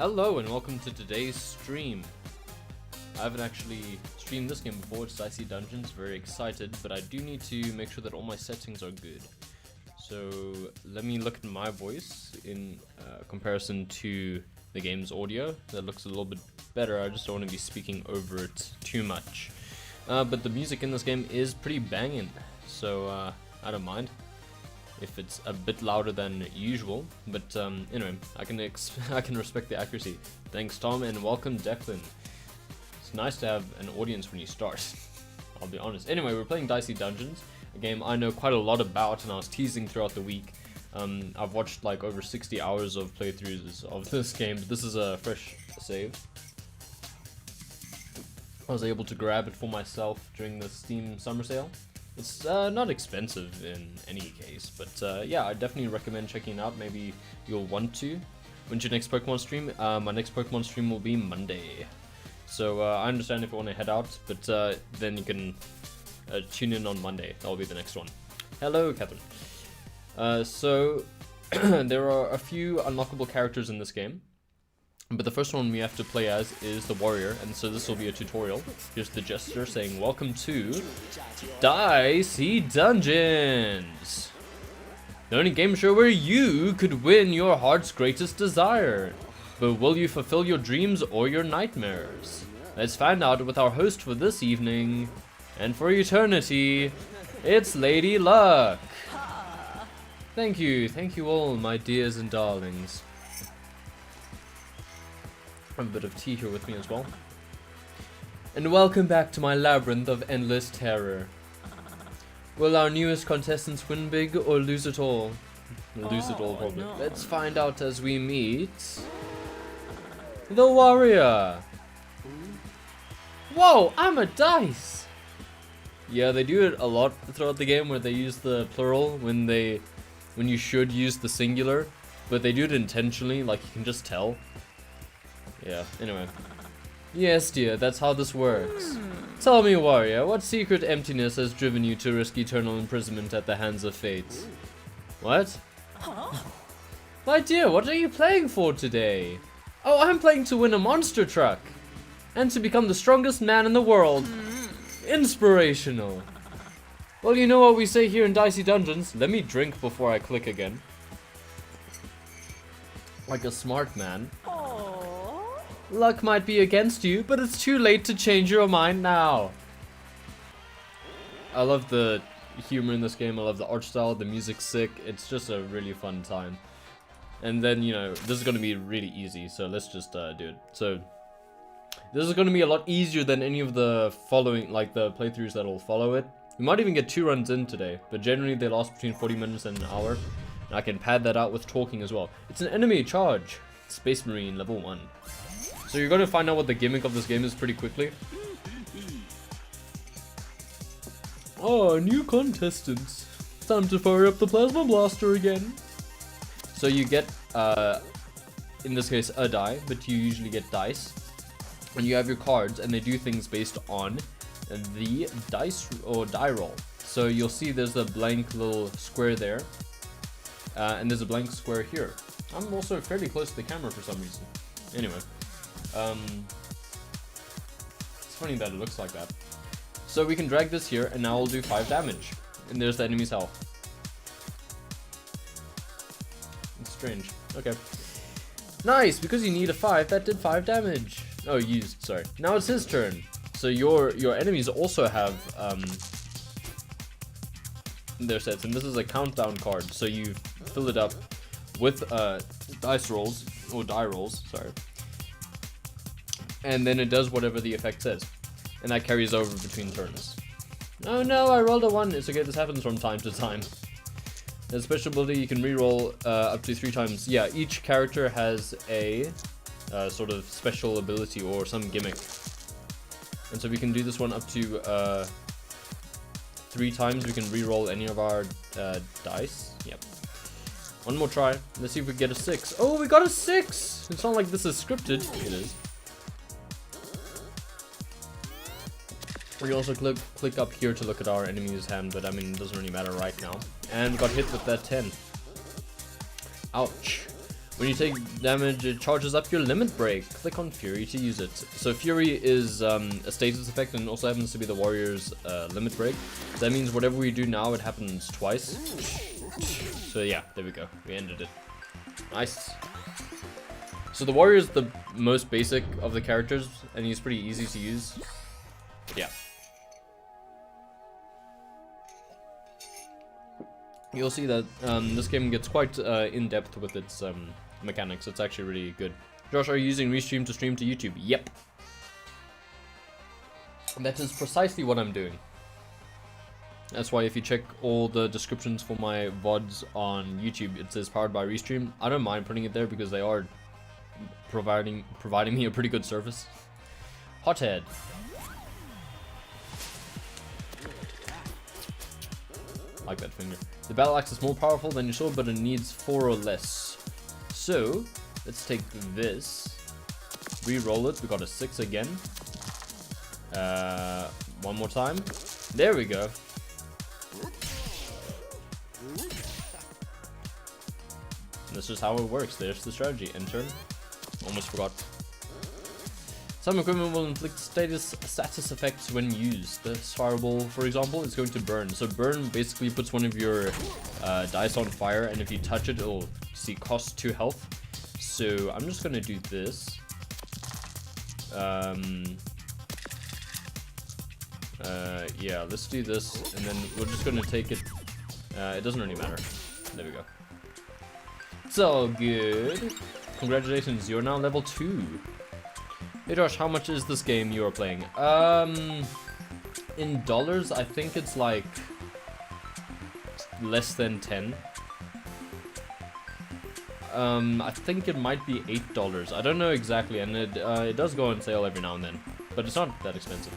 Hello and welcome to today's stream. I haven't actually streamed this game before, it's Dicey Dungeons, very excited, but I do need to make sure that all my settings are good. So let me look at my voice in comparison to the game's audio. That looks a little bit better, I just don't want to be speaking over it too much. But the music in this game is pretty banging, so I don't mind if it's a bit louder than usual, but anyway, I can respect the accuracy. Thanks Tom, and welcome Declan. It's nice to have an audience when you start, I'll be honest. Anyway, we're playing Dicey Dungeons, a game I know quite a lot about and I was teasing throughout the week. I've watched like over 60 hours of playthroughs of this game, but this is a fresh save. I was able to grab it for myself during the Steam summer sale. It's not expensive in any case, but yeah, I definitely recommend checking it out. Maybe you'll want to. When's your next Pokemon stream? My next Pokemon stream will be Monday. So I understand if you want to head out, but then you can tune in on Monday. That'll be the next one. Hello, Catherine. So there are a few unlockable characters in this game. But the first one we have to play as is the warrior, and so this will be a tutorial. Here's the jester saying, welcome to Dicey Dungeons! The only game show where you could win your heart's greatest desire. But will you fulfill your dreams or your nightmares? Let's find out with our host for this evening, and for eternity, it's Lady Luck! Thank you all my dears and darlings. I have a bit of tea here with me as well. And welcome back to my labyrinth of endless terror. Will our newest contestants win big or lose it all? Lose it all, probably. No. Let's find out as we meet the warrior. Whoa, I'm a dice. Yeah, they do it a lot throughout the game where they use the plural when you should use the singular, but they do it intentionally, like you can just tell. Yeah, anyway. Yes, dear, that's how this works. Tell me, warrior, what secret emptiness has driven you to risk eternal imprisonment at the hands of fate? What? My dear, what are you playing for today? Oh, I'm playing to win a monster truck. And to become the strongest man in the world. Inspirational. Well, you know what we say here in Dicey Dungeons. Let me drink before I click again. Like a smart man. Luck might be against you, but it's too late to change your mind now. I love the humor in this game, I love the art style, the music's sick, it's just a really fun time. And then, you know, this is going to be really easy, so let's just do it. So, this is going to be a lot easier than any of the following, like the playthroughs that'll follow it. We might even get 2 runs in today, but generally they last between 40 minutes and an hour. And I can pad that out with talking as well. It's an enemy charge. Space Marine level 1. So you're going to find out what the gimmick of this game is pretty quickly. Oh, new contestants. Time to fire up the Plasma Blaster again. So you get, in this case, a die, but you usually get dice. And you have your cards, and they do things based on the dice or die roll. So you'll see there's a blank little square there. And there's a blank square here. I'm also fairly close to the camera for some reason. Anyway. It's funny that it looks like that. So we can drag this here, and now we'll do 5 damage. And there's the enemy's health. It's strange. Okay. Nice, because you need a 5, that did 5 damage. Oh, used, sorry. Now it's his turn. So your enemies also have their sets, and this is a countdown card. So you fill it up with dice rolls, or die rolls, sorry. And then it does whatever the effect says. And that carries over between turns. Oh no, I rolled a 1. It's okay, this happens from time to time. The special ability you can reroll up to 3 times. Yeah, each character has a sort of special ability or some gimmick. And so we can do this one up to 3 times. We can reroll any of our dice. Yep. One more try. Let's see if we get a 6. Oh, we got a 6! It's not like this is scripted. It is. We can also click up here to look at our enemy's hand, but I mean, it doesn't really matter right now. And got hit with that 10. Ouch. When you take damage, it charges up your limit break. Click on Fury to use it. So Fury is a status effect and also happens to be the warrior's limit break. So that means whatever we do now, it happens twice. So yeah, there we go. We ended it. Nice. So the warrior is the most basic of the characters, and he's pretty easy to use. But yeah. You'll see that this game gets quite in-depth with its mechanics. It's actually really good. Josh, are you using Restream to stream to YouTube? Yep. That is precisely what I'm doing. That's why if you check all the descriptions for my VODs on YouTube, it says powered by Restream. I don't mind putting it there because they are providing me a pretty good service. Hothead. Like that finger. The battle axe is more powerful than your sword, but it needs 4 or less. So let's take this, re-roll it. We got a 6 again. One more time. There we go. And this is how it works. There's the strategy. End turn. Almost forgot. Some equipment will inflict status effects when used. The fireball, for example, is going to burn. So burn basically puts one of your dice on fire, and if you touch it, it'll cost 2 health. So I'm just gonna do this. Yeah, let's do this, and then we're just gonna take it. It doesn't really matter. There we go. It's all good. Congratulations, you're now level 2. Hey Josh, how much is this game you are playing? In dollars, I think it's like less than 10. I think it might be $8. I don't know exactly, and it does go on sale every now and then, but it's not that expensive.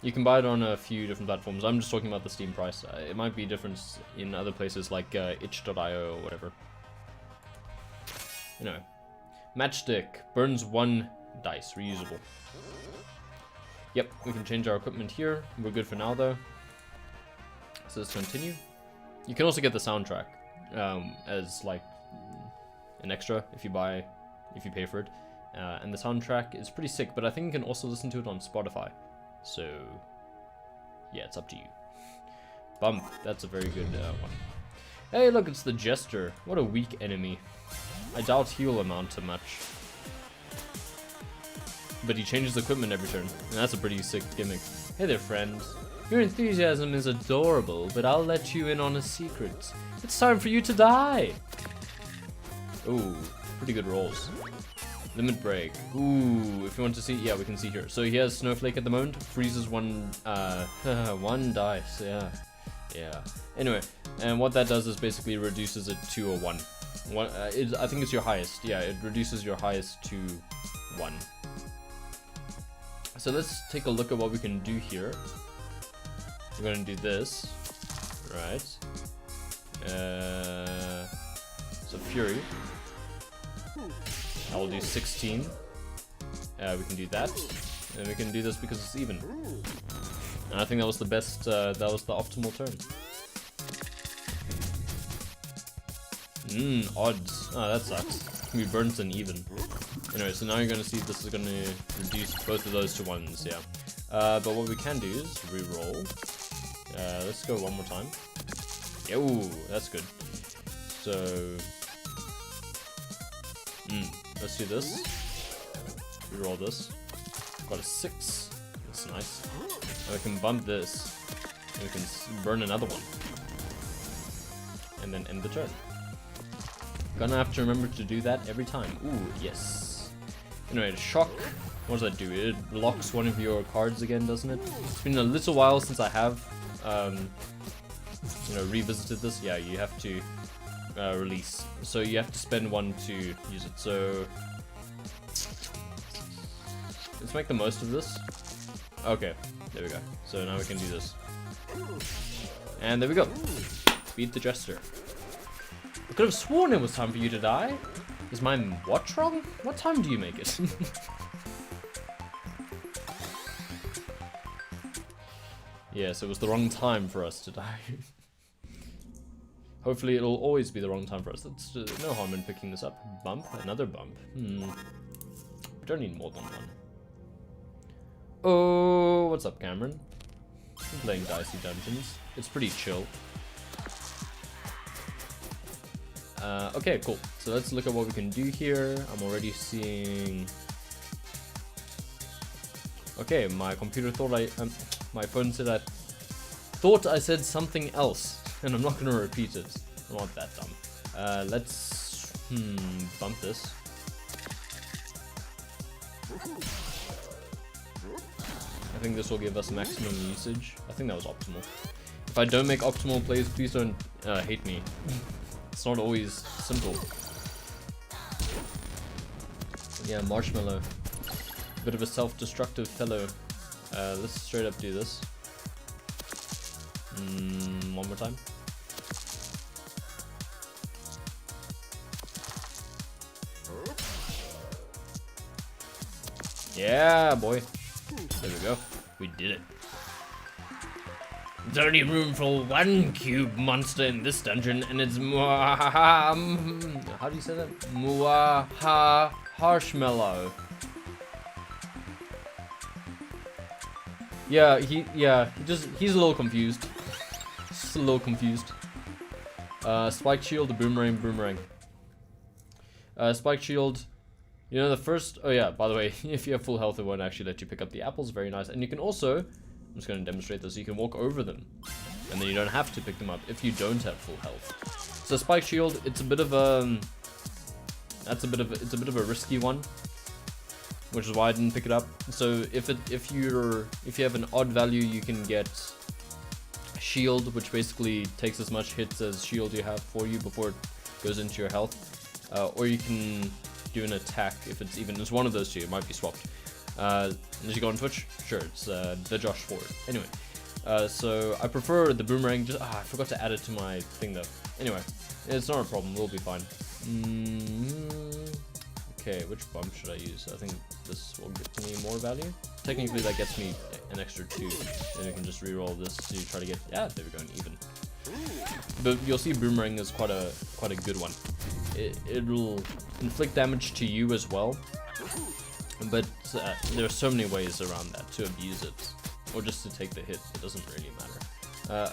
You can buy it on a few different platforms. I'm just talking about the Steam price. It might be different in other places like itch.io or whatever. You know, matchstick burns 1 dice, reusable. Yep, we can change our equipment here. We're good for now though. So let's continue. You can also get the soundtrack as like an extra if you pay for it. And the soundtrack is pretty sick, but I think you can also listen to it on Spotify. So yeah, it's up to you. Bump, that's a very good one. Hey look, it's the Jester. What a weak enemy. I doubt he will amount to much. But he changes equipment every turn, and that's a pretty sick gimmick. Hey there, friend. Your enthusiasm is adorable, but I'll let you in on a secret. It's time for you to die! Ooh, pretty good rolls. Limit break. Ooh, if you want to see, yeah, we can see here. So he has Snowflake at the moment, freezes 1 dice, yeah. Anyway, and what that does is basically reduces it to a 1. I think it's your highest. Yeah, it reduces your highest to 1. So let's take a look at what we can do here. We're gonna do this, right? So Fury. I will do 16. We can do that, and we can do this because it's even. And I think that was the best. That was the optimal turn. Odds. Oh, that sucks. We burnt an even. Anyway, so now you're gonna see this is gonna reduce both of those to 1s, yeah. But what we can do is re-roll. Let's go one more time. Yo, that's good. So, let's do this. Re-roll this. Got a 6. That's nice. And we can bump this. And we can burn another one. And then end the turn. Gonna have to remember to do that every time. Ooh, yes. Anyway, shock. What does that do? It locks one of your cards again, doesn't it? It's been a little while since I have, revisited this. Yeah, you have to release. So you have to spend 1 to use it. So let's make the most of this. Okay, there we go. So now we can do this. And there we go. Beat the Jester. I could have sworn it was time for you to die. Is my watch wrong? What time do you make it? Yes, it was the wrong time for us to die. Hopefully it'll always be the wrong time for us. That's no harm in picking this up. Bump, another bump. We don't need more than one. Oh, what's up, Cameron? I'm playing Dicey Dungeons. It's pretty chill. Okay, cool. So let's look at what we can do here. I'm already seeing... Okay, my computer thought my phone said I thought I said something else, and I'm not gonna repeat it. I'm not that dumb. Let's bump this. I think this will give us maximum usage. I think that was optimal. If I don't make optimal plays, please don't hate me. It's not always simple. Yeah, Marshmallow. Bit of a self-destructive fellow. Let's straight up do this. One more time. Yeah, boy. There we go. We did it. There's only room for one cube monster in this dungeon, and it's how do you say that? Harshmallow. Yeah, he's a little confused. Just a little confused. Spiked shield, boomerang. Spiked shield. You know the first. Oh yeah. By the way, if you have full health, it won't actually let you pick up the apples. Very nice. And you can also. I'm just going to demonstrate this. You can walk over them, and then you don't have to pick them up if you don't have full health. So spiked shield. It's a bit of a. It's a bit of a risky one, which is why I didn't pick it up. So if you have an odd value, you can get shield, which basically takes as much hits as shield you have for you before it goes into your health, or you can do an attack if it's one of those two. It might be swapped. Did you go on Twitch? Sure, it's the Josh Ford. Anyway, so I prefer the boomerang. Just I forgot to add it to my thing though. Anyway, it's not a problem. We'll be fine. Okay, which bump should I use? I think this will get me more value. Technically, that gets me an extra 2. Then I can just reroll this to try to get. Yeah, there we go, an even. But you'll see boomerang is quite a good one. It'll inflict damage to you as well. But there are so many ways around that to abuse it, or just to take the hit. It doesn't really matter.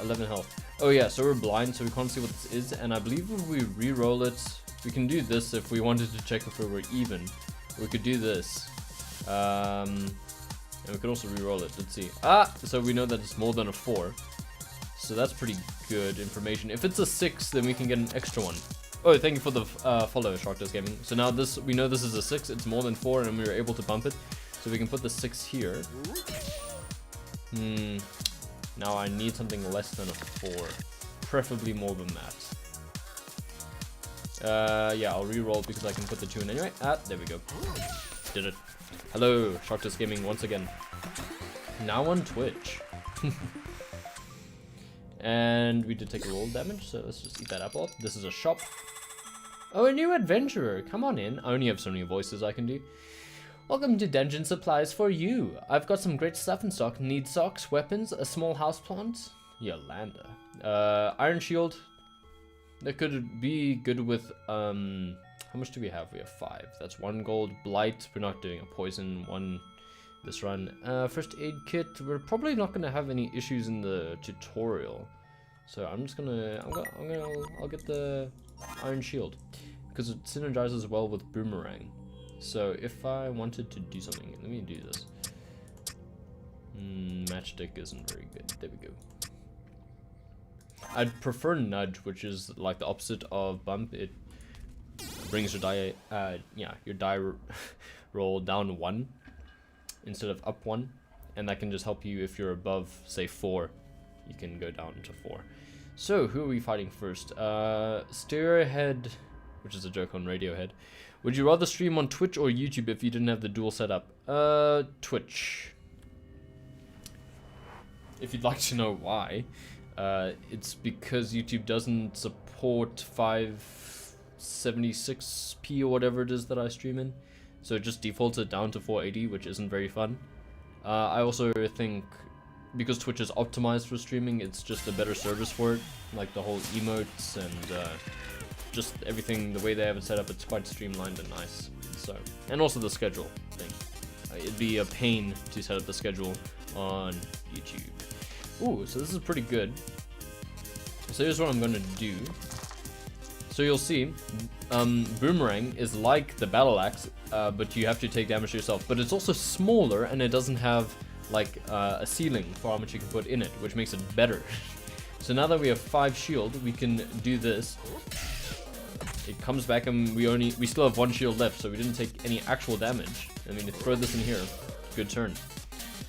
11 health. Oh yeah, so we're blind, so we can't see what this is. And I believe if we re-roll it, we can do this if we wanted to check if we were even. We could do this, and we could also re-roll it. Let's see. So we know that it's more than a 4. So that's pretty good information. If it's a 6, then we can get an extra one. Oh, thank you for the follow, Sharkdos Gaming. So now we know this is a 6, it's more than 4, and we were able to bump it. So we can put the 6 here. Now I need something less than a 4. Preferably more than that. Yeah, I'll re-roll because I can put the 2 in anyway. There we go. Did it. Hello, Sharkdos Gaming once again. Now on Twitch. And we did take a roll damage, so let's just eat that apple up. This is a shop. Oh, a new adventurer. Come on in. I only have so many voices I can do. Welcome to Dungeon Supplies for you. I've got some great stuff in stock. Need socks, weapons, a small houseplant. Yolanda. Iron shield. That could be good with, how much do we have? We have 5. That's 1 gold. Blight. We're not doing a poison one this run. First aid kit. We're probably not going to have any issues in the tutorial. So I'm just gonna, I'll get the iron shield because it synergizes well with boomerang. So if I wanted to do something, let me do this. Matchstick isn't very good. There we go. I'd prefer nudge, which is like the opposite of bump. It brings your die, your die roll down 1 instead of up 1, and that can just help you if you're above, say 4. You can go down to 4. So who are we fighting first? Stereohead, which is a joke on Radiohead. Would you rather stream on Twitch or YouTube if you didn't have the dual setup? Twitch. If you'd like to know why, it's because YouTube doesn't support 576p or whatever it is that I stream in. So it just defaults it down to 480, which isn't very fun. I also think because Twitch is optimized for streaming, it's just a better service for it. Like the whole emotes and just everything, the way they have it set up, it's quite streamlined and nice. So, and also the schedule thing. It'd be a pain to set up the schedule on YouTube. Ooh, so this is pretty good. So here's what I'm gonna do. So you'll see, Boomerang is like the Battle Axe, but you have to take damage yourself. But it's also smaller, and it doesn't have like a ceiling for how much you can put in it, which makes it better. So now that we have 5 shield, we can do this. It comes back, and we still have 1 shield left, so we didn't take any actual damage. I mean, throw this in here, good turn.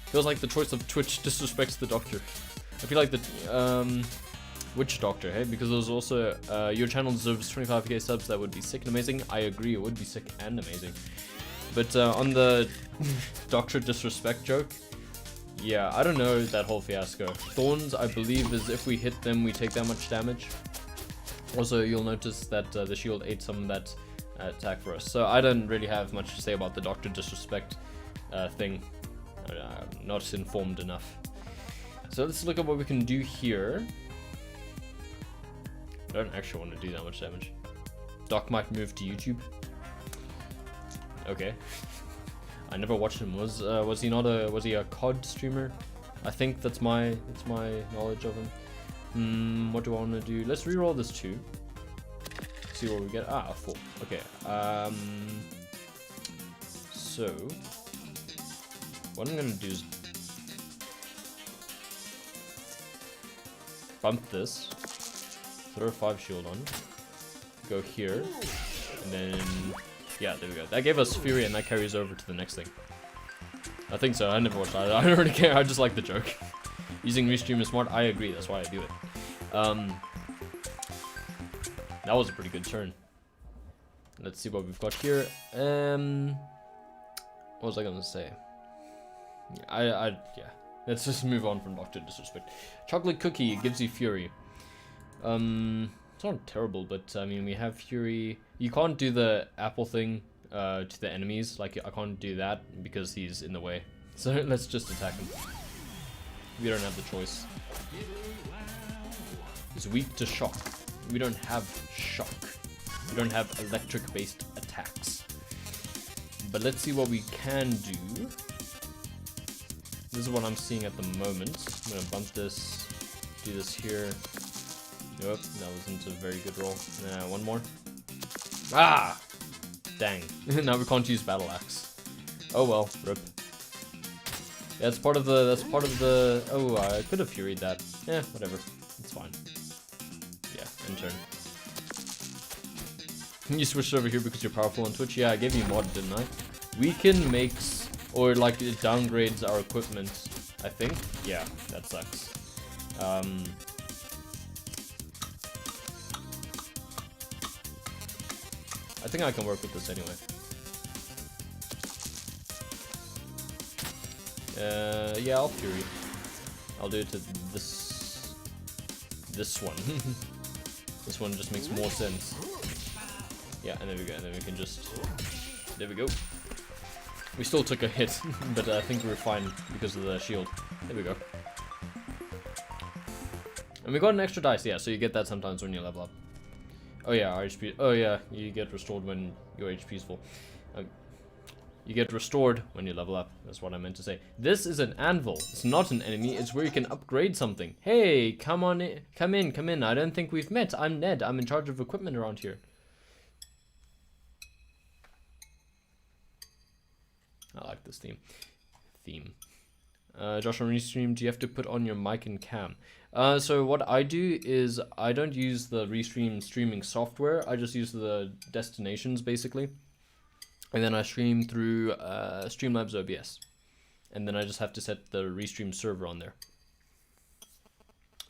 Feels like the choice of Twitch disrespects the Doctor. I feel like the which Doctor, hey? Because there's also your channel deserves 25k subs. That would be sick and amazing. I agree, it would be sick and amazing. But on the Doctor disrespect joke, yeah, I don't know that whole fiasco. Thorns, I believe, is if we hit them, we take that much damage. Also, you'll notice that the shield ate some of that attack for us. So I don't really have much to say about the Doctor disrespect thing. I'm not informed enough. So let's look at what we can do here. I don't actually want to do that much damage. Doc might move to YouTube. Okay. I never watched him. Was he a COD streamer? I think that's my knowledge of him. What do I want to do? Let's reroll this 2. See what we get. Ah, a 4. Okay. So what I'm gonna do is bump this. Throw 5 shield on, go here, and then, yeah, there we go. That gave us Fury, and that carries over to the next thing. I think so. I never watched that. I don't really care. I just like the joke. Using Restream is smart. I agree. That's why I do it. That was a pretty good turn. Let's see what we've got here. What was I gonna say? Yeah. Let's just move on from Doctor Disrespect. Chocolate Cookie gives you Fury. It's not terrible, but I mean, we have Fury. You can't do the apple thing to the enemies. Like, I can't do that because he's in the way. So let's just attack him. We don't have the choice. He's weak to shock. We don't have shock. We don't have electric-based attacks. But let's see what we can do. This is what I'm seeing at the moment. I'm gonna bump this, do this here. Nope, that wasn't a very good roll. One more. Ah! Dang. Now we can't use Battle Axe. Oh well, rip. Yeah, that's part of the... Oh, I could have Furied that. Yeah, whatever. It's fine. Yeah, end turn. You switched over here because you're powerful on Twitch? Yeah, I gave you a mod, didn't I? Weaken makes... Or, like, it downgrades our equipment, I think. Yeah, that sucks. I think I can work with this anyway. Yeah, I'll Fury. I'll do it to this one. This one just makes more sense. Yeah, and there we go. And then we can just... There we go. We still took a hit, but I think we were fine because of the shield. There we go. And we got an extra dice, yeah, so you get that sometimes when you level up. Oh yeah, our HP. Oh yeah, you get restored when your HP is full. You get restored when you level up. That's what I meant to say. This is an anvil. It's not an enemy. It's where you can upgrade something. Hey, come on in. Come in. I don't think we've met. I'm Ned. I'm in charge of equipment around here. I like this theme. Josh, on Restream, do you have to put on your mic and cam? So what I do is I don't use the Restream streaming software. I just use the destinations basically, and then I stream through Streamlabs OBS, and then I just have to set the Restream server on there.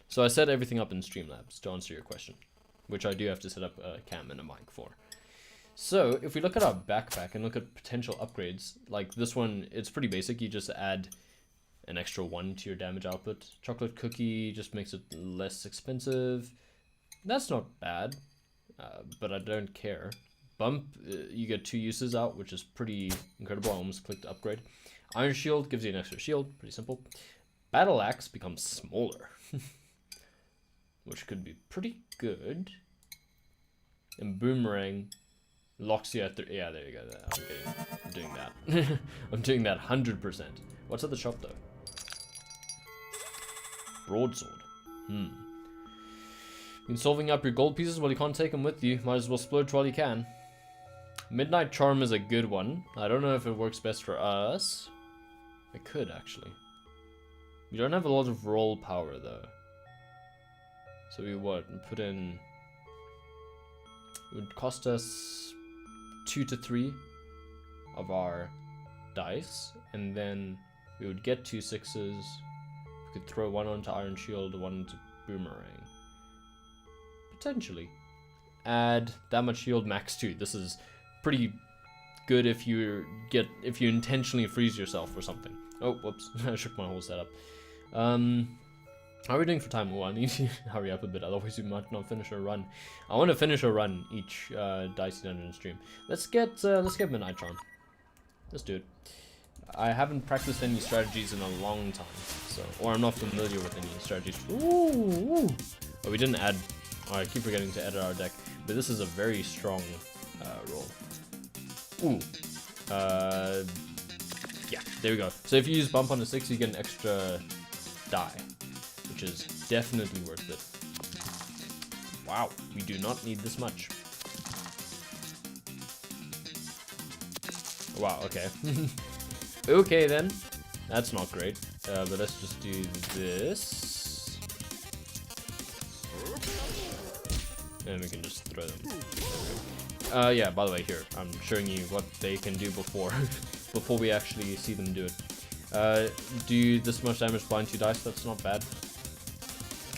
So I set everything up in Streamlabs to answer your question, which I do have to set up a cam and a mic for. So if we look at our backpack and look at potential upgrades, like this one, it's pretty basic. You just add an extra 1 to your damage output. Chocolate Cookie just makes it less expensive. That's not bad, but I don't care. Bump, you get 2 uses out, which is pretty incredible. I almost clicked upgrade. Iron Shield gives you an extra shield, pretty simple. Battle Axe becomes smaller, which could be pretty good. And Boomerang locks you at the... Yeah, there you go. I'm doing that. I'm doing that 100%. What's at the shop, though? Broadsword. Been solving up your gold pieces? Well, you can't take them with you. Might as well splurge while you can. Midnight Charm is a good one. I don't know if it works best for us. It could, actually. We don't have a lot of roll power, though. So we put in... It would cost us 2 to 3 of our dice. And then we would get 2 6s. We could throw 1 onto Iron Shield, 1 into Boomerang. Potentially. Add that much shield, max 2. This is pretty good if you intentionally freeze yourself or something. Oh, whoops. I shook my whole setup. How are we doing for time? Oh, I need to hurry up a bit, otherwise we might not finish our run. I want to finish a run each Dicey Dungeon stream. Let's get Midnight Charm. Let's do it. I haven't practiced any strategies in a long time, or I'm not familiar with any strategies. Ooh. Oh, we didn't add. Oh, I keep forgetting to edit our deck, but this is a very strong roll. Ooh. Yeah, there we go. So if you use bump on a 6, you get an extra die, which is definitely worth it. Wow, we do not need this much. Wow, okay. Okay then, that's not great, but let's just do this. And we can just throw them. Yeah, by the way, here, I'm showing you what they can do before we actually see them do it. Do this much damage blind 2 dice, that's not bad.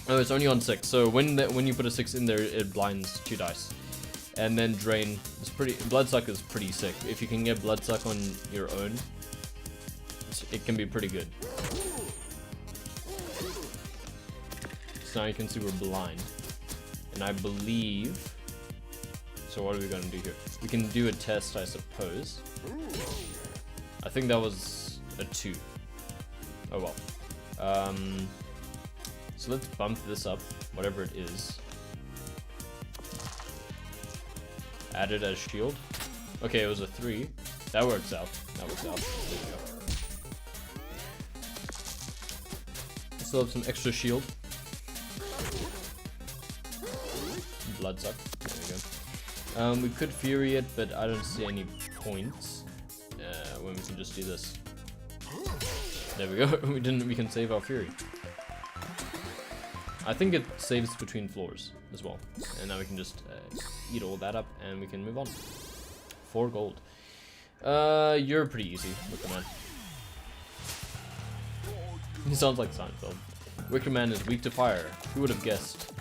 Oh, it's only on 6, so when you put a 6 in there, it blinds 2 dice. And then Drain is Bloodsuck is pretty sick. If you can get Bloodsuck on your own, it can be pretty good. So now you can see we're blind. And I believe... So what are we gonna do here? We can do a test, I suppose. I think that was a 2. Oh well. So let's bump this up, whatever it is. Add it as shield. Okay, it was a 3. That works out. That works out. There we go. Still have some extra shield. Bloodsuck. There we go. We could Fury it, but I don't see any points when we can just do this. There we go. We can save our Fury. I think it saves between floors as well. And now we can just eat all that up and we can move on. 4 gold. You're pretty easy with the man. He sounds like Seinfeld. Wicker Man is weak to fire. Who would have guessed?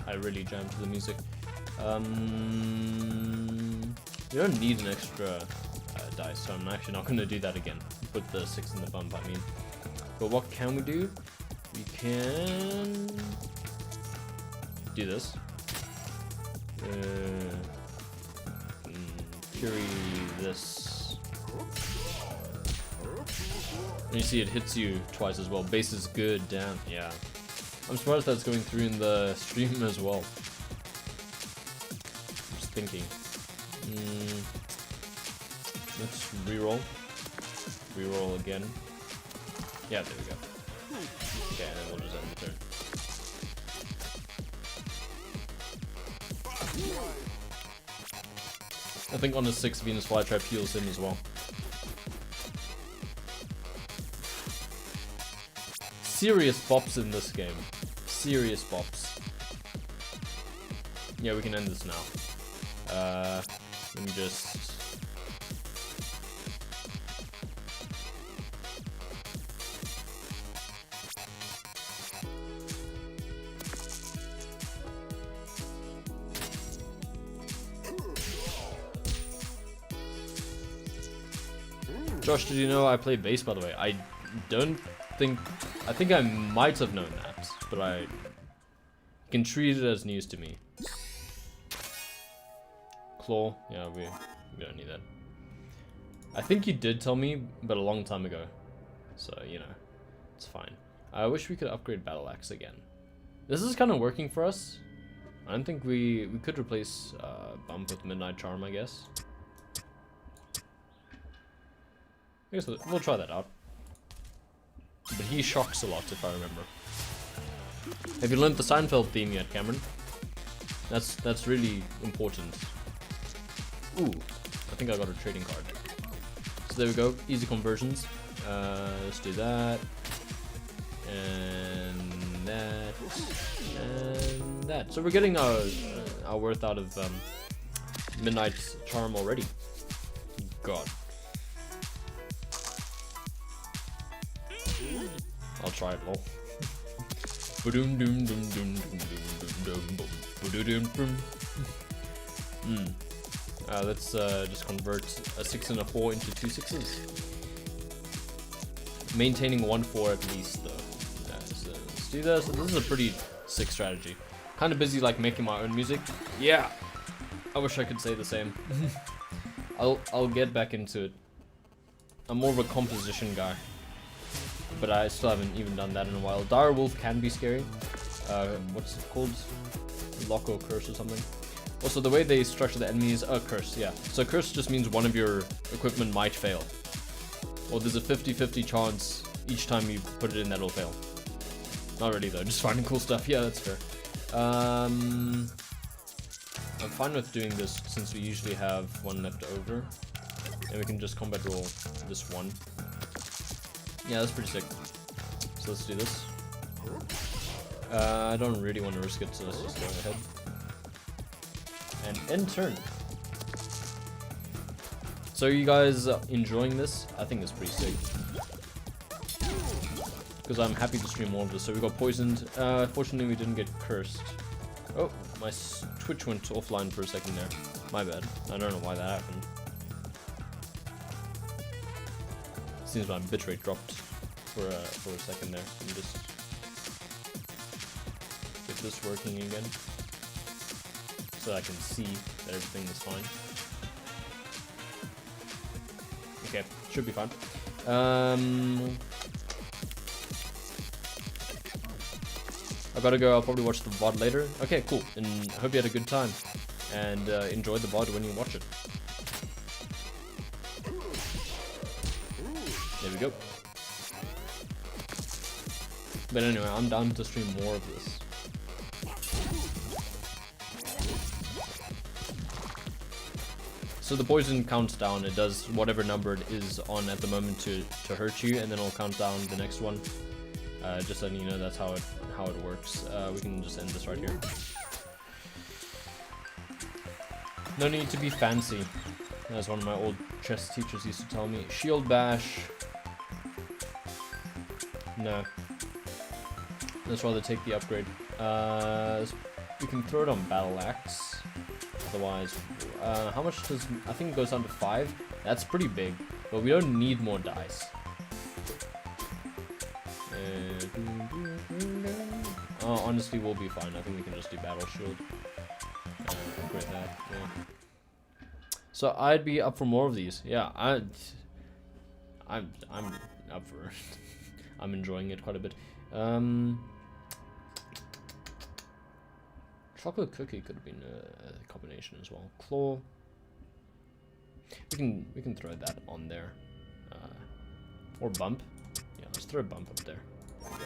I really jammed to the music. You don't need an extra dice, so I'm actually not going to do that again. Put the 6 in the bump, I mean. But what can we do? We can do this. Fury this. And you see it hits you twice as well. Base is good, damn, yeah. I'm surprised that's going through in the stream as well. Just thinking. Let's reroll. Reroll again. Yeah, there we go. Okay, and then we'll just end the turn. I think on the 6 Venus Flytrap heals him as well. Serious bops in this game. Serious bops. Yeah, we can end this now. Let me just... Josh, did you know I play bass, by the way? I think I might have known that, but I can treat it as news to me. Claw, yeah, we don't need that. I think you did tell me, but a long time ago. So, you know, it's fine. I wish we could upgrade Battle Axe again. This is kind of working for us. I don't think we could replace Bump with Midnight Charm, I guess. I guess we'll try that out. But he shocks a lot, if I remember. Have you learned the Seinfeld theme yet, Cameron? That's really important. Ooh, I think I got a trading card. So there we go, easy conversions. Let's do that. And that. And that. So we're getting our worth out of Midnight Charm already. God. I'll try it, lol. Let's just convert a 6 and a 4 into 2 6s. Maintaining 1-4 at least, though. So let's do this. This is a pretty sick strategy. Kind of busy, like, making my own music. Yeah, I wish I could say the same. I'll get back into it. I'm more of a composition guy, but I still haven't even done that in a while. Dire Wolf can be scary. What's it called? Loco Curse or something. Also, the way they structure the enemies, curse, yeah. So curse just means one of your equipment might fail. Or there's a 50-50 chance each time you put it in that it'll fail. Not really though, just finding cool stuff. Yeah, that's fair. I'm fine with doing this since we usually have one left over. And we can just combat roll this one. Yeah, that's pretty sick. So let's do this. I don't really want to risk it, so let's just go ahead. And end turn. So are you guys enjoying this? I think it's pretty sick. Because I'm happy to stream more of this. So we got poisoned. Fortunately we didn't get cursed. Oh, my Twitch went offline for a second there. My bad. I don't know why that happened. Seems my bitrate dropped for a second there. Let me just get this working again, so I can see that everything is fine. Okay, should be fine. I gotta go. I'll probably watch the VOD later. Okay, cool. And I hope you had a good time and enjoy the VOD when you watch it. There we go. But anyway, I'm down to stream more of this. So the poison counts down. It does whatever number it is on at the moment to hurt you, and then it'll count down the next one. Just letting you know that's how it works. We can just end this right here. No need to be fancy, as one of my old chess teachers used to tell me. Shield bash. No. Let's rather take the upgrade. We can throw it on Battle Axe. Otherwise, how much does... I think it goes down to 5. That's pretty big. But we don't need more dice. Honestly, we'll be fine. I think we can just do Battle Shield. Upgrade that, yeah. So I'd be up for more of these. Yeah, I'm up for it. I'm enjoying it quite a bit. Chocolate cookie could have been a combination as well. Claw. We can throw that on there. Or bump. Yeah, let's throw a bump up there. Okay.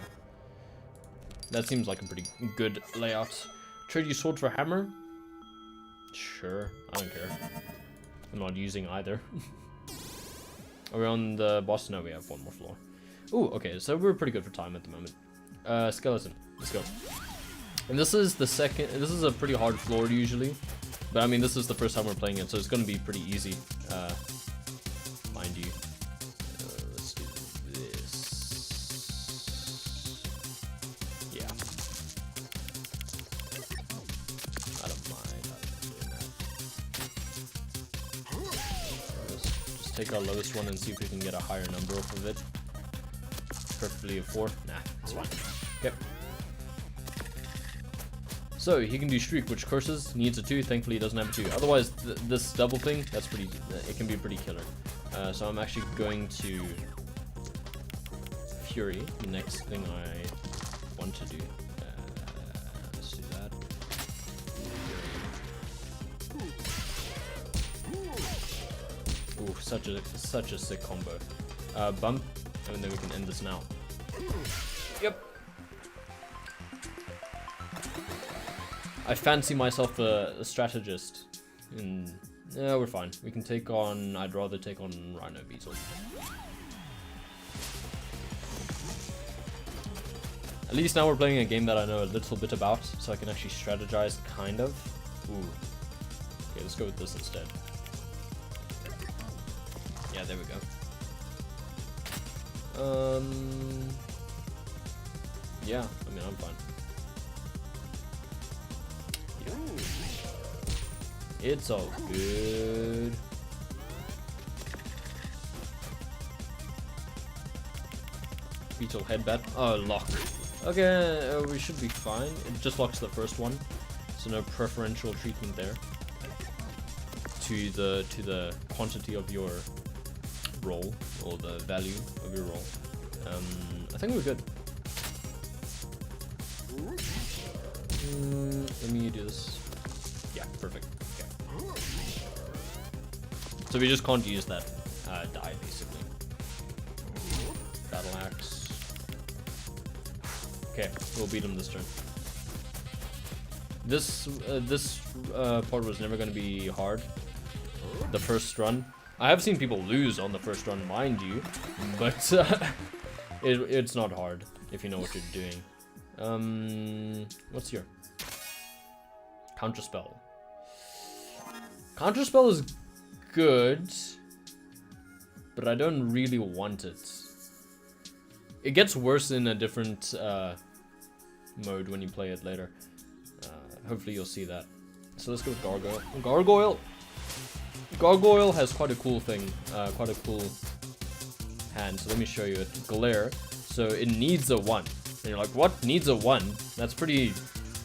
That seems like a pretty good layout. Trade you sword for hammer? Sure, I don't care. I'm not using either. Are we on the boss? No, we have one more floor. Ooh, okay, so we're pretty good for time at the moment. Skeleton, let's go. And this is the second, this is a pretty hard floor usually. But I mean, this is the first time we're playing it, so it's gonna be pretty easy, mind you. Let's do this. Yeah. I don't mind doing that. Just take our lowest one and see if we can get a higher number off of it. Preferably a 4. Nah, it's fine. Okay. So he can do Shriek, which curses, needs a 2, thankfully he doesn't have a 2. Otherwise, this double thing, that's pretty, it can be pretty killer. So I'm actually going to Fury, the next thing I want to do. Let's do that. Ooh, such a sick combo. Bump, and then we can end this now. Yep. I fancy myself a strategist. Yeah, we're fine. We can take on. I'd rather take on Rhino Beetle. At least now we're playing a game that I know a little bit about, so I can actually strategize, kind of. Ooh. Okay, let's go with this instead. Yeah, there we go. Yeah, I mean, I'm fine. It's all good. Beetle headbat. Oh, lock. Okay, we should be fine. It just locks the first one, so no preferential treatment there. To the quantity of your roll, or the value of your roll. I think we're good. Let me do this. Yeah, perfect. Okay. So we just can't use that die, basically. Battle axe. Okay, we'll beat him this turn. This part was never going to be hard. The first run. I have seen people lose on the first run, mind you, but it's not hard if you know what you're doing. What's your counterspell? Counterspell is good, but I don't really want it. It gets worse in a different mode when you play it later. Hopefully you'll see that. So let's go with Gargoyle. Gargoyle has quite a cool thing, quite a cool hand. So let me show you it. Glare. So it needs a 1. And you're like, what needs a 1? That's pretty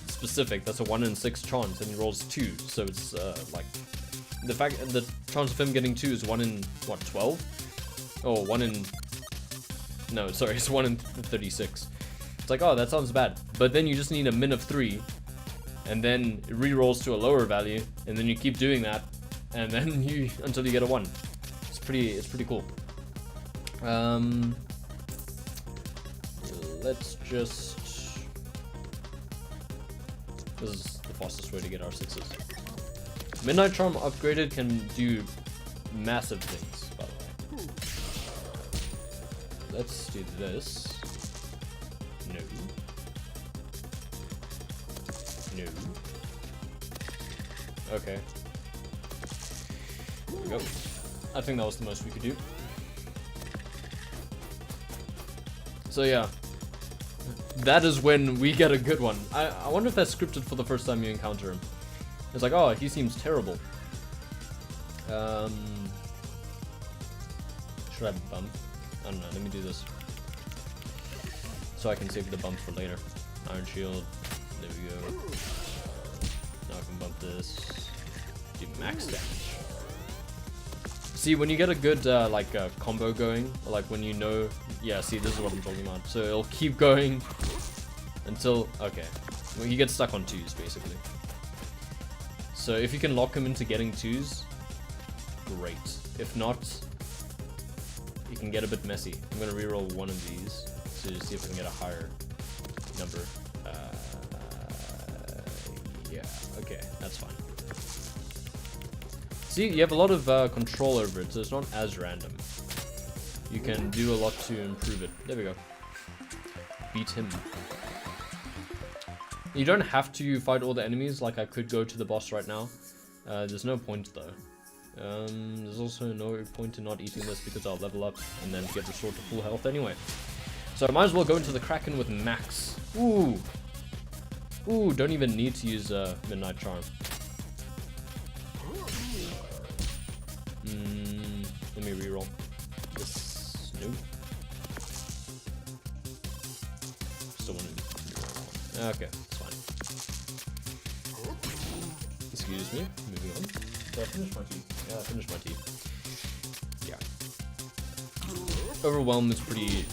specific. That's a 1 in 6 chance, and he rolls 2. So it's like the chance of him getting 2 is 1 in what, 12? Oh, 1 in. No, sorry, it's 1 in 36. It's like, oh, that sounds bad. But then you just need a min of 3, and then it re-rolls to a lower value, and then you keep doing that, and then you until you get a 1. It's pretty cool. Let's just. This is the fastest way to get our 6s. Midnight Charm upgraded can do massive things, by the way. Let's do this. No. No. Okay. There we go. I think that was the most we could do. So yeah. That is when we get a good one. I wonder if that's scripted for the first time you encounter him. It's like, oh, he seems terrible. Should I bump? I don't know, let me do this. So I can save the bump for later. Iron Shield. There we go. Now I can bump this. Do max damage. See, when you get a good combo going, or like when you know, yeah, see, this is what I'm talking about. So it'll keep going until, okay, well, you get stuck on 2s basically. So if you can lock him into getting 2s, great. If not, it can get a bit messy. I'm gonna reroll one of these to see if I can get a higher number. Yeah, okay, that's fine. See, you have a lot of control over it, so it's not as random. You can do a lot to improve it. There we go. Beat him. You don't have to fight all the enemies, like I could go to the boss right now. There's no point though. There's also no point in not eating this because I'll level up and then get restored to full health anyway. So I might as well go into the Kraken with max. Ooh. Ooh, don't even need to use Midnight Charm. Let me reroll this. Nope. Still want to reroll. Okay, it's fine. Excuse me. Moving on. Did I finish my tea? Yeah, I finished my tea. Yeah. Overwhelm is pretty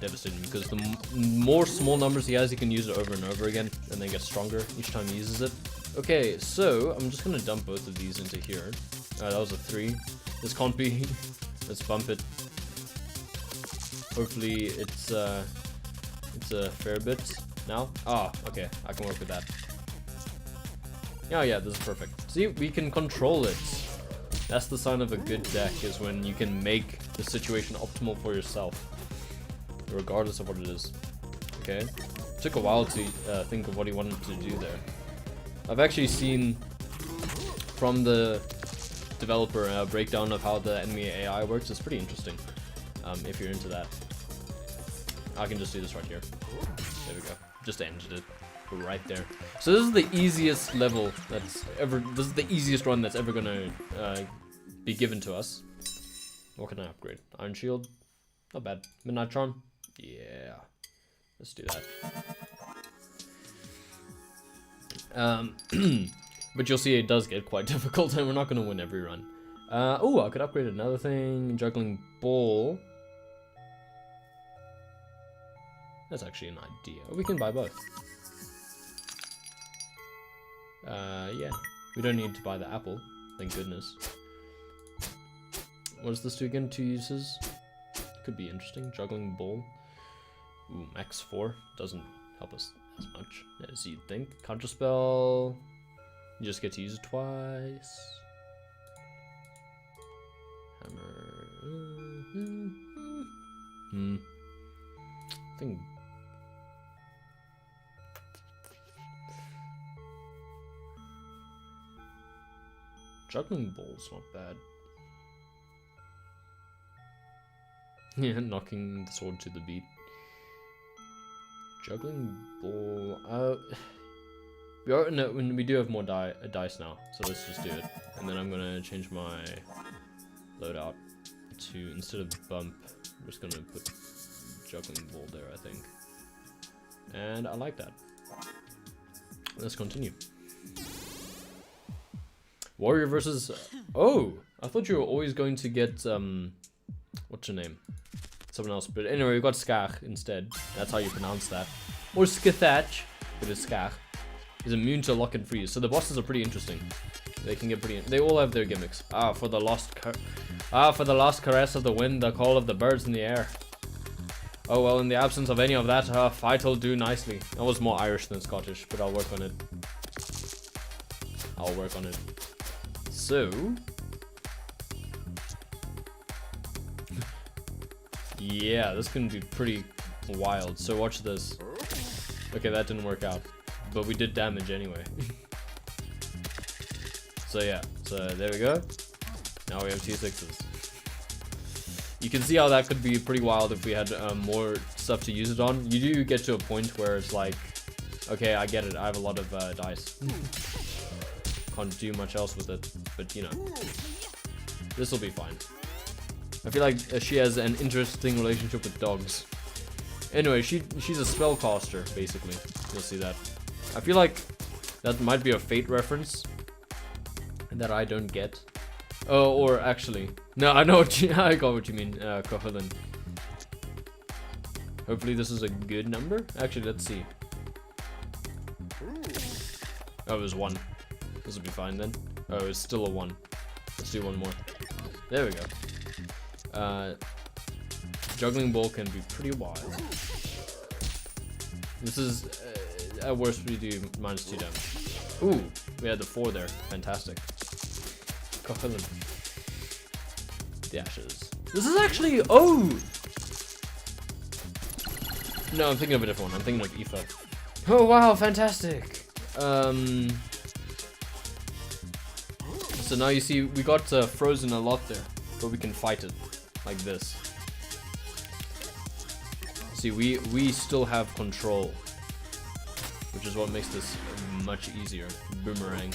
devastating because the more small numbers he has, he can use it over and over again and then get stronger each time he uses it. Okay, so I'm just gonna dump both of these into here. That was a 3. This can't be. Let's bump it. Hopefully it's a fair bit now. Ah, okay, I can work with that. Yeah, this is perfect. See, we can control it. That's the sign of a good deck, is when you can make the situation optimal for yourself, regardless of what it is. Okay, took a while to think of what he wanted to do there. I've actually seen from the developer a breakdown of how the enemy AI works. It's pretty interesting if you're into that. I can just do this right here. There we go. Just ended it right there. So this is the easiest level that's ever. This is the easiest run that's ever gonna be given to us. What can I upgrade? Iron Shield, not bad. Midnight Charm, yeah. Let's do that. But you'll see it does get quite difficult, and we're not gonna win every run. Oh, I could upgrade another thing. Juggling Ball. That's actually an idea. We can buy both. Yeah. We don't need to buy the apple. Thank goodness. What does this do again? 2 uses. Could be interesting. Juggling Ball. Ooh, max 4. Doesn't help us as much as you'd think. Counterspell. You just get to use it twice. Hammer. I think. Juggling Ball's not bad. Yeah, knocking the sword to the beat. Juggling Ball. We do have more dice now, so let's just do it. And then I'm gonna change my loadout to, instead of bump, I'm just gonna put Juggling Ball there, I think. And I like that. Let's continue. Warrior versus. Oh, I thought you were always going to get what's your name? Someone else. But anyway, we got Skach instead. That's how you pronounce that. Or Skathach, but it's Skach. He's immune to lock and freeze. So the bosses are pretty interesting. They can get pretty. They all have their gimmicks. For the lost caress of the wind, the call of the birds in the air. Oh well, in the absence of any of that, fight will do nicely. That was more Irish than Scottish, but I'll work on it. So, yeah, this can be pretty wild. So watch this. Okay, that didn't work out, but we did damage anyway. So yeah, so there we go. Now we have 2 6s. You can see how that could be pretty wild if we had more stuff to use it on. You do get to a point where it's like, okay, I get it. I have a lot of dice. Can't do much else with it, but you know, this will be fine. I feel like she has an interesting relationship with dogs. Anyway, she's a spellcaster, basically. You'll see that. I feel like that might be a Fate reference that I don't get. Oh, or actually, no, I know what I got what you mean, Koholin. Hopefully this is a good number. Actually, let's see. Oh, it was 1. This will be fine then. Oh, it's still a 1. Let's do one more. There we go. Juggling Ball can be pretty wild. This is, at worst we do -2 damage. Ooh, we had the 4 there. Fantastic. Koholin. The ashes. This is actually, oh! No, I'm thinking of a different one. I'm thinking of Aoife. Oh wow, fantastic! So now you see, we got frozen a lot there, but we can fight it like this. See, we still have control, which is what makes this much easier. Boomerang.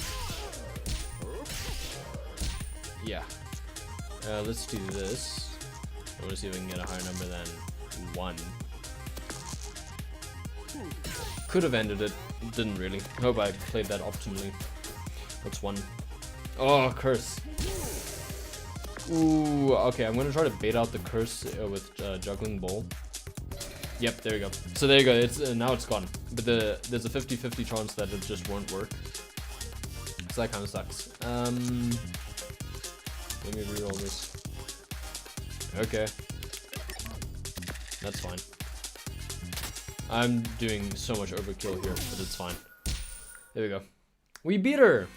Yeah. Let's do this. I want to see if I can get a higher number than 1. Could have ended it. Didn't really. Hope I played that optimally. What's 1? Oh, curse. Ooh, okay, I'm gonna try to bait out the curse with juggling ball. Yep, there you go. So there you go. It's now it's gone. But there's a 50-50 chance that it just won't work. So that kind of sucks. Let me reroll this. Okay, that's fine. I'm doing so much overkill here, but it's fine. There we go. We beat her.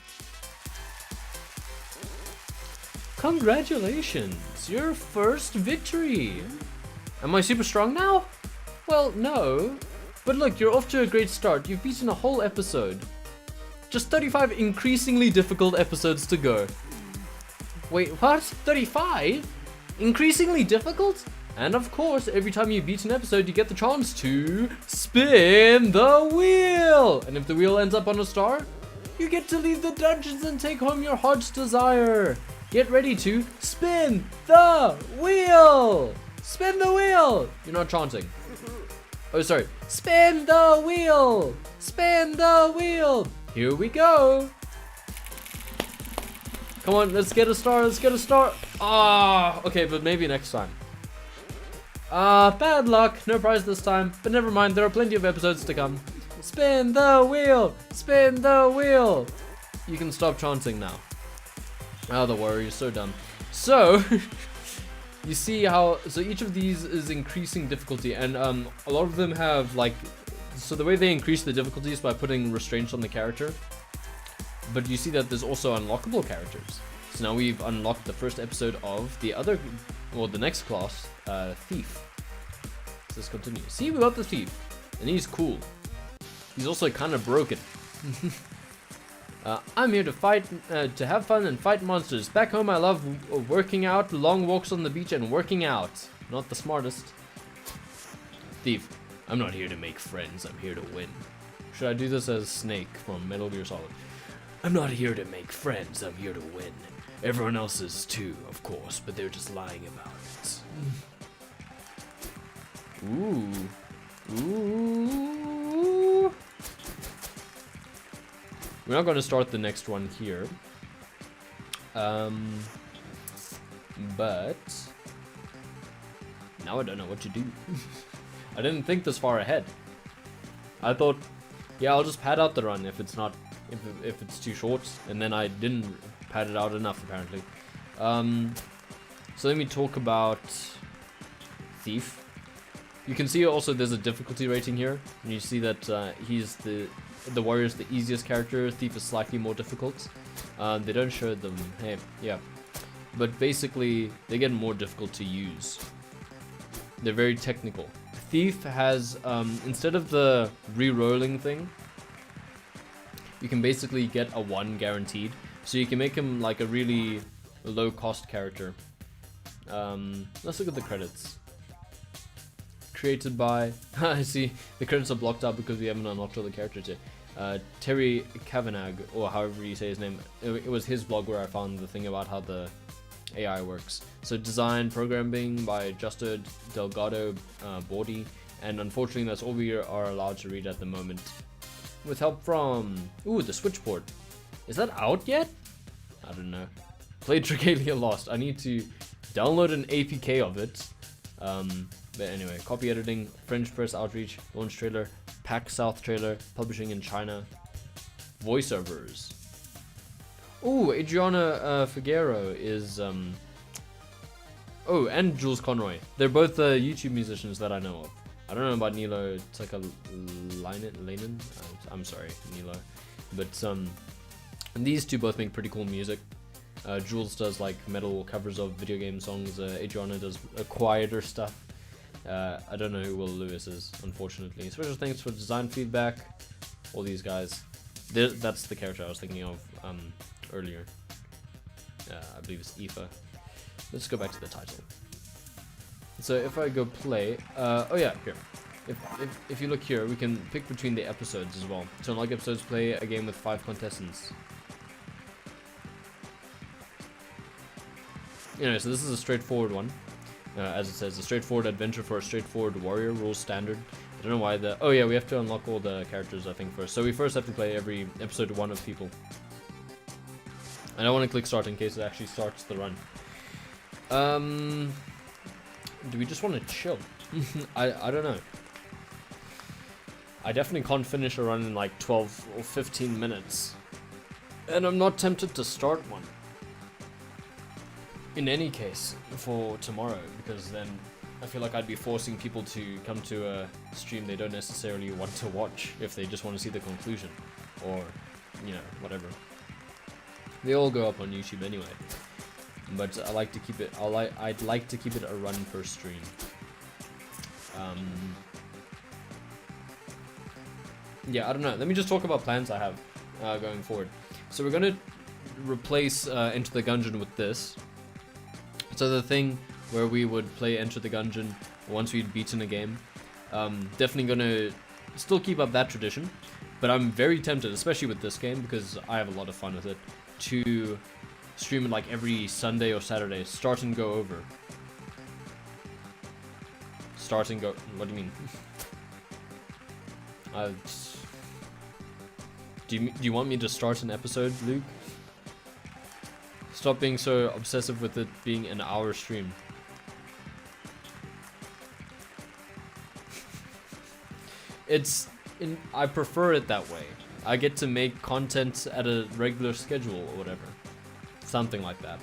Congratulations, your first victory. Am I super strong now? Well, no. But look, you're off to a great start. You've beaten a whole episode. Just 35 increasingly difficult episodes to go. Wait, what? 35? Increasingly difficult? And of course, every time you beat an episode, you get the chance to spin the wheel. And if the wheel ends up on a star, you get to leave the dungeons and take home your heart's desire. Get ready to spin the wheel. Spin the wheel. You're not chanting. Oh, sorry. Spin the wheel. Spin the wheel. Here we go. Come on, let's get a star. Let's get a star. Ah, okay, but maybe next time. Bad luck. No prize this time. But never mind. There are plenty of episodes to come. Spin the wheel. Spin the wheel. You can stop chanting now. Oh, the warrior is so dumb. So, you see how, so each of these is increasing difficulty, and a lot of them have like, so the way they increase the difficulty is by putting restraints on the character. But you see that there's also unlockable characters. So now we've unlocked the first episode of the other, well, the next class, Thief. So let's continue. See, we got the Thief, and he's cool. He's also kind of broken. I'm here to fight, to have fun and fight monsters. Back home, I love working out, long walks on the beach, and working out. Not the smartest. Thief, I'm not here to make friends. I'm here to win. Should I do this as Snake from Metal Gear Solid? I'm not here to make friends. I'm here to win. Everyone else is too, of course, but they're just lying about it. Ooh. Ooh. We're not going to start the next one here. But now I don't know what to do. I didn't think this far ahead. I thought, yeah, I'll just pad out the run if it's not, if it's too short, and then I didn't pad it out enough apparently. So let me talk about Thief. You can see also there's a difficulty rating here, and you see that he's the warrior is the easiest character. Thief is slightly more difficult. They don't show them. Hey, yeah, but basically they get more difficult to use. They're very technical. Thief has instead of the re-rolling thing, you can basically get a 1 guaranteed. So you can make him like a really low cost character. Let's look at the credits. Created by, I see the credits are blocked out because we haven't unlocked all the characters yet. Terry Kavanagh, or however you say his name. It was his blog where I found the thing about how the AI works. So design, programming by Justo Delgado Bordi, and unfortunately that's all we are allowed to read at the moment. With help from, ooh, the switchboard. Is that out yet? I don't know. Played Trigalia Lost. I need to download an APK of it. But anyway, copy editing, French press outreach, launch trailer, PAX South trailer, publishing in China, voiceovers. Ooh, Adriana Figueroa is oh, and Jules Conroy. They're both YouTube musicians that I know of. I don't know about Nilo. It's like a Lenin. I'm sorry, Nilo. But these two both make pretty cool music. Jules does like metal covers of video game songs. Adriana does quieter stuff. I don't know who Will Lewis is, unfortunately. Special thanks for design feedback. All these guys. That's the character I was thinking of earlier. I believe it's Aoife. Let's go back to the title. So if I go play, oh yeah, here. If you look here, we can pick between the episodes as well. To unlock episodes, play a game with 5 contestants. Anyway, so this is a straightforward one. As it says, a straightforward adventure for a straightforward warrior, rules standard. I don't know why the, oh yeah, we have to unlock all the characters I think first. So we first have to play every episode 1 of people. And I want to click start in case it actually starts the run. Do we just want to chill? I don't know. I definitely can't finish a run in like 12 or 15 minutes. And I'm not tempted to start one. In any case, for tomorrow, because then I feel like I'd be forcing people to come to a stream they don't necessarily want to watch if they just want to see the conclusion. Or, you know, whatever. They all go up on YouTube anyway. But I like to keep it, I'd like to keep it a run per stream. Yeah, I don't know. Let me just talk about plans I have going forward. So we're going to replace Enter the Gungeon with this. So the thing where we would play Enter the Gungeon once we'd beaten a game. Definitely going to still keep up that tradition. But I'm very tempted, especially with this game, because I have a lot of fun with it, to stream it like every Sunday or Saturday. Start and go over. Start and go... What do you mean? Do you want me to start an episode, Luke? Stop being so obsessive with it being an hour stream. I prefer it that way. I get to make content at a regular schedule or whatever. Something like that.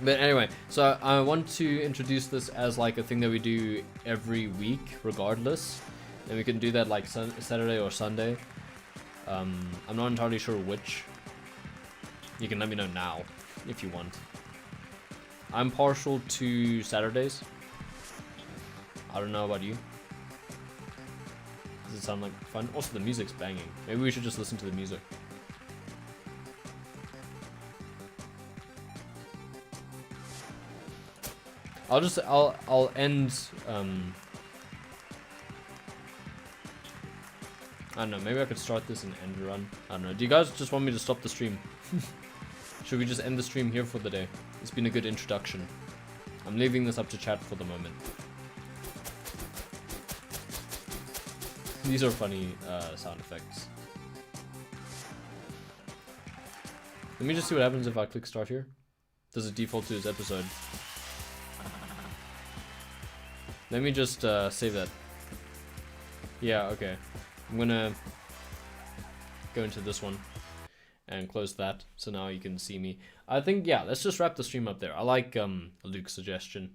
But anyway, so I want to introduce this as like a thing that we do every week regardless. And we can do that like Saturday or Sunday. I'm not entirely sure which. You can let me know now if you want. I'm partial to Saturdays. I don't know about you. Does it sound like fun? Also, the music's banging. Maybe we should just listen to the music. I'll end, I don't know, maybe I could start this and end the run. I don't know. Do you guys just want me to stop the stream? Should we just end the stream here for the day? It's been a good introduction. I'm leaving this up to chat for the moment. These are funny sound effects. Let me just see what happens if I click start here. Does it default to his episode? Let me just save that. Yeah, okay. I'm gonna go into this one and close that, so now you can see me. I think, yeah, let's just wrap the stream up there. I like Luke's suggestion.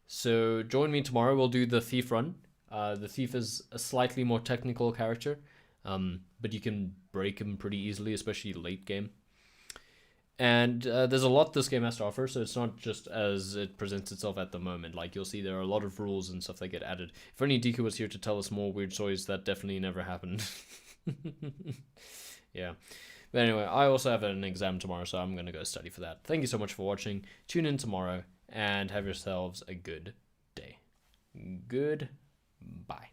So join me tomorrow. We'll do the Thief run. The Thief is a slightly more technical character, but you can break him pretty easily, especially late game. And there's a lot this game has to offer, so it's not just as it presents itself at the moment. Like, you'll see there are a lot of rules and stuff that get added. If only Deku was here to tell us more weird stories, that definitely never happened. Yeah. But anyway, I also have an exam tomorrow, so I'm going to go study for that. Thank you so much for watching. Tune in tomorrow, and have yourselves a good day. Goodbye.